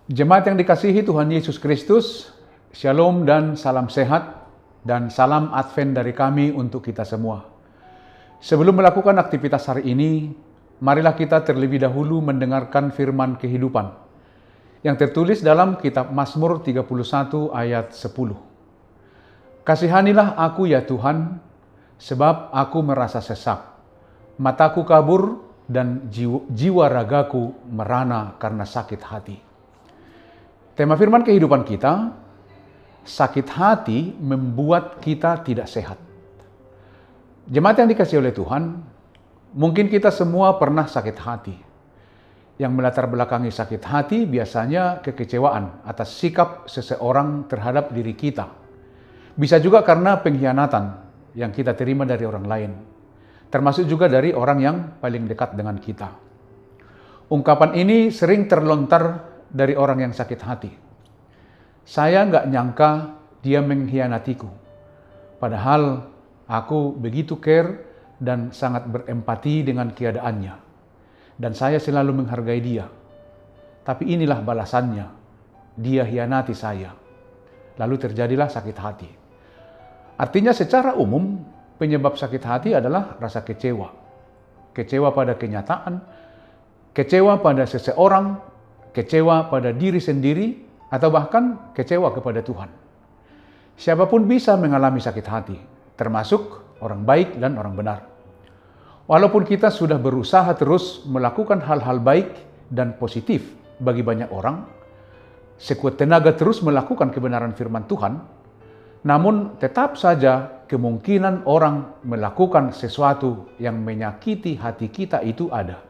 Jemaat yang dikasihi Tuhan Yesus Kristus, Shalom dan salam sehat, dan salam Advent dari kami untuk kita semua. Sebelum melakukan aktivitas hari ini, marilah kita terlebih dahulu mendengarkan firman kehidupan yang tertulis dalam kitab Mazmur 31 ayat 10. Kasihanilah aku ya Tuhan, sebab aku merasa sesak. Mataku kabur dan jiwa ragaku merana karena sakit hati. Tema firman kehidupan kita, sakit hati membuat kita tidak sehat. Jemaat yang dikasihi oleh Tuhan, mungkin kita semua pernah sakit hati. Yang melatar belakangi sakit hati biasanya kekecewaan atas sikap seseorang terhadap diri kita. Bisa juga karena pengkhianatan yang kita terima dari orang lain, termasuk juga dari orang yang paling dekat dengan kita. Ungkapan ini sering terlontar dari orang yang sakit hati. Saya nggak nyangka dia mengkhianatiku. Padahal aku begitu care dan sangat berempati dengan keadaannya. Dan saya selalu menghargai dia. Tapi inilah balasannya. Dia hianati saya. Lalu terjadilah sakit hati. Artinya secara umum, penyebab sakit hati adalah rasa kecewa. Kecewa pada kenyataan, kecewa pada seseorang, kecewa pada diri sendiri, atau bahkan kecewa kepada Tuhan. Siapapun bisa mengalami sakit hati, termasuk orang baik dan orang benar. Walaupun kita sudah berusaha terus melakukan hal-hal baik dan positif bagi banyak orang, sekuat tenaga terus melakukan kebenaran firman Tuhan, namun tetap saja kemungkinan orang melakukan sesuatu yang menyakiti hati kita itu ada.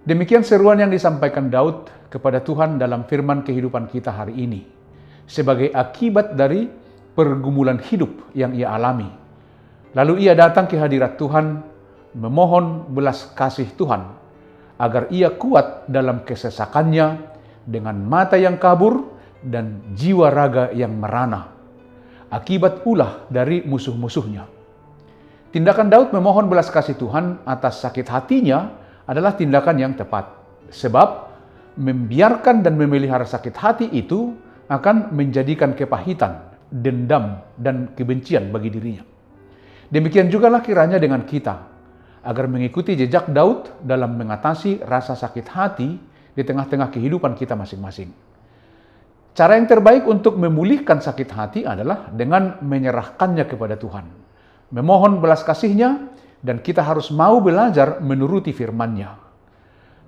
Demikian seruan yang disampaikan Daud kepada Tuhan dalam firman kehidupan kita hari ini, sebagai akibat dari pergumulan hidup yang ia alami. Lalu ia datang ke hadirat Tuhan, memohon belas kasih Tuhan, agar ia kuat dalam kesesakannya dengan mata yang kabur dan jiwa raga yang merana, akibat ulah dari musuh-musuhnya. Tindakan Daud memohon belas kasih Tuhan atas sakit hatinya adalah tindakan yang tepat, sebab membiarkan dan memelihara sakit hati itu akan menjadikan kepahitan, dendam, dan kebencian bagi dirinya. Demikian jugalah kiranya dengan kita, agar mengikuti jejak Daud dalam mengatasi rasa sakit hati di tengah-tengah kehidupan kita masing-masing. Cara yang terbaik untuk memulihkan sakit hati adalah dengan menyerahkannya kepada Tuhan, memohon belas kasih-Nya, dan kita harus mau belajar menuruti firman-Nya.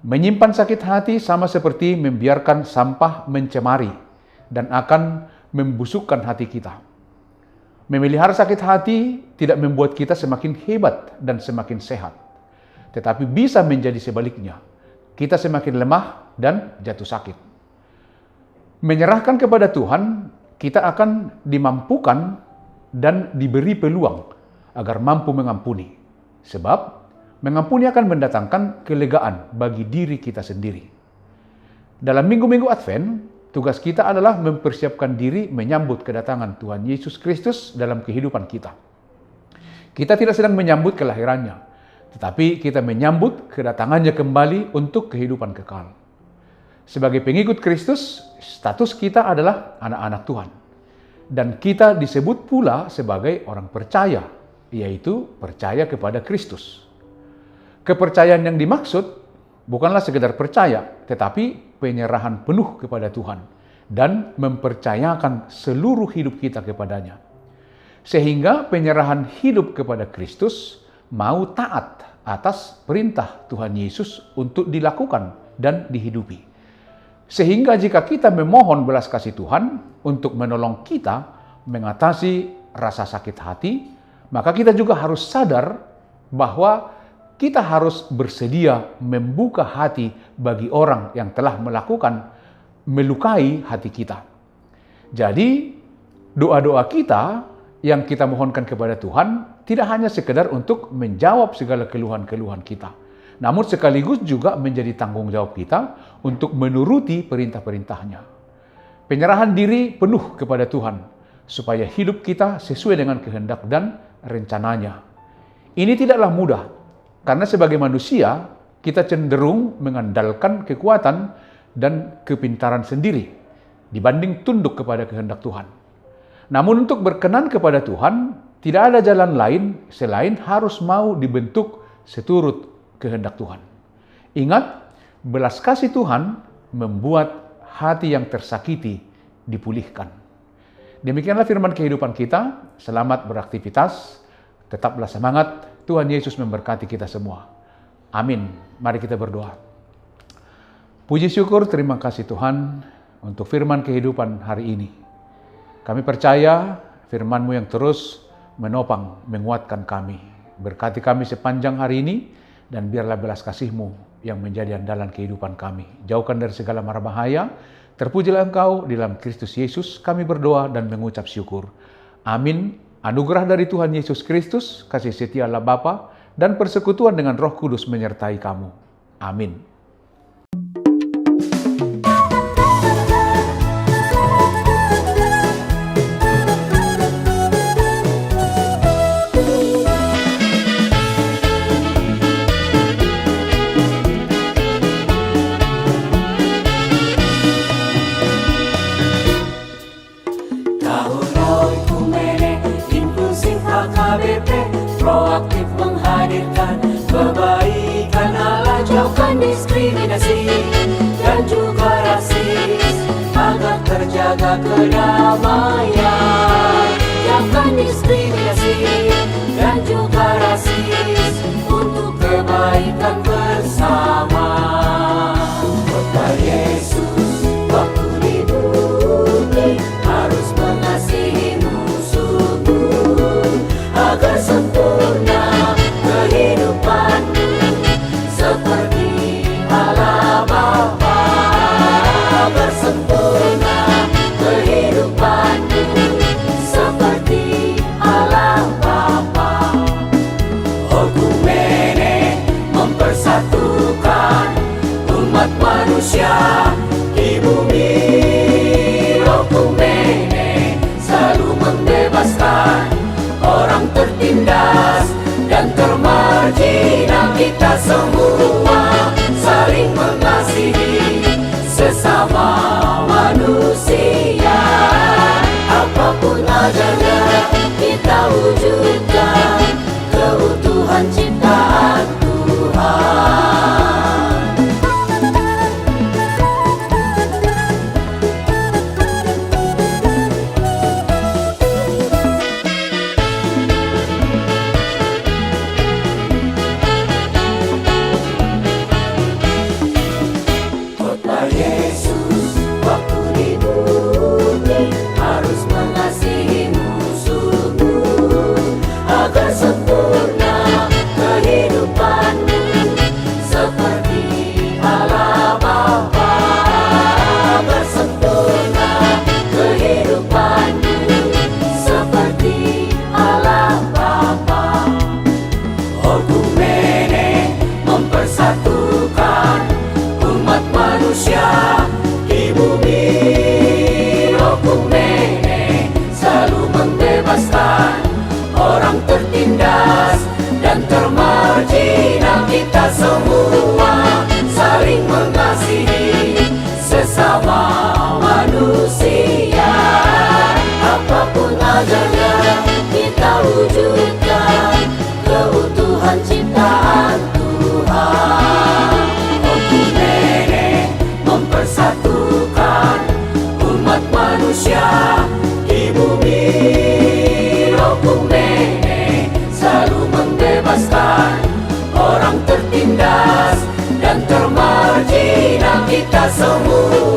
Menyimpan sakit hati sama seperti membiarkan sampah mencemari dan akan membusukkan hati kita. Memelihara sakit hati tidak membuat kita semakin hebat dan semakin sehat, tetapi bisa menjadi sebaliknya. Kita semakin lemah dan jatuh sakit. Menyerahkan kepada Tuhan, kita akan dimampukan dan diberi peluang agar mampu mengampuni. Sebab mengampuni akan mendatangkan kelegaan bagi diri kita sendiri. Dalam minggu-minggu Advent, tugas kita adalah mempersiapkan diri menyambut kedatangan Tuhan Yesus Kristus dalam kehidupan kita. Kita tidak sedang menyambut kelahirannya, tetapi kita menyambut kedatangannya kembali untuk kehidupan kekal. Sebagai pengikut Kristus, status kita adalah anak-anak Tuhan. Dan kita disebut pula sebagai orang percaya, yaitu percaya kepada Kristus. Kepercayaan yang dimaksud bukanlah sekedar percaya, tetapi penyerahan penuh kepada Tuhan dan mempercayakan seluruh hidup kita kepadanya. Sehingga penyerahan hidup kepada Kristus mau taat atas perintah Tuhan Yesus untuk dilakukan dan dihidupi. Sehingga jika kita memohon belas kasih Tuhan untuk menolong kita mengatasi rasa sakit hati, maka kita juga harus sadar bahwa kita harus bersedia membuka hati bagi orang yang telah melukai hati kita. Jadi, doa-doa kita yang kita mohonkan kepada Tuhan tidak hanya sekedar untuk menjawab segala keluhan-keluhan kita, namun sekaligus juga menjadi tanggung jawab kita untuk menuruti perintah-perintahnya. Penyerahan diri penuh kepada Tuhan, supaya hidup kita sesuai dengan kehendak dan rencananya. Ini tidaklah mudah, karena sebagai manusia, kita cenderung mengandalkan kekuatan dan kepintaran sendiri dibanding tunduk kepada kehendak Tuhan. Namun untuk berkenan kepada Tuhan, tidak ada jalan lain selain harus mau dibentuk seturut kehendak Tuhan. Ingat, belas kasih Tuhan membuat hati yang tersakiti dipulihkan. Demikianlah firman kehidupan kita. Selamat beraktivitas, tetaplah semangat. Tuhan Yesus memberkati kita semua. Amin. Mari kita berdoa. Puji syukur, terima kasih Tuhan untuk firman kehidupan hari ini. Kami percaya firman-Mu yang terus menopang, menguatkan kami. Berkati kami sepanjang hari ini, dan biarlah belas kasih-Mu yang menjadi andalan kehidupan kami. Jauhkan dari segala mara bahaya. Terpujilah Engkau di dalam Kristus Yesus. Kami berdoa dan mengucap syukur. Amin. Anugerah dari Tuhan Yesus Kristus, kasih setia Allah Bapa, dan persekutuan dengan Roh Kudus menyertai kamu. Amin. Proaktif menghadirkan kebaikan Allah, jauhkan diskriminasi dan juga rasis, agar terjaga kedamaian. Jauhkan diskriminasi dan juga rasis untuk kebaikan bersama. Kota Yesus waktu di bumi harus mengasihi musuhmu, agar sempurna kehidupanmu seperti Allah Bapa. Agar sempurna kehidupanmu seperti Allah Bapa. Okumene mempersatukan umat manusia di bumi. Okumene selalu membebaskan orang tertindas dan termarginal. Kita semua saling mengasihi sesama manusia. Apapun adanya kita wujudkan keutuhan ciptaan Tuhan. Mempersatukan umat manusia di bumi. Okumene selalu membebaskan orang tertindas dan termarginal. Kita semua saling mengasihi sesama manusia. Apapun adanya kita wujudkan keutuhan ciptaan Tuhan. Okumene mempersatukan umat manusia di bumi. Okumene selalu membebaskan orang tertindas dan termarginal. Kita semua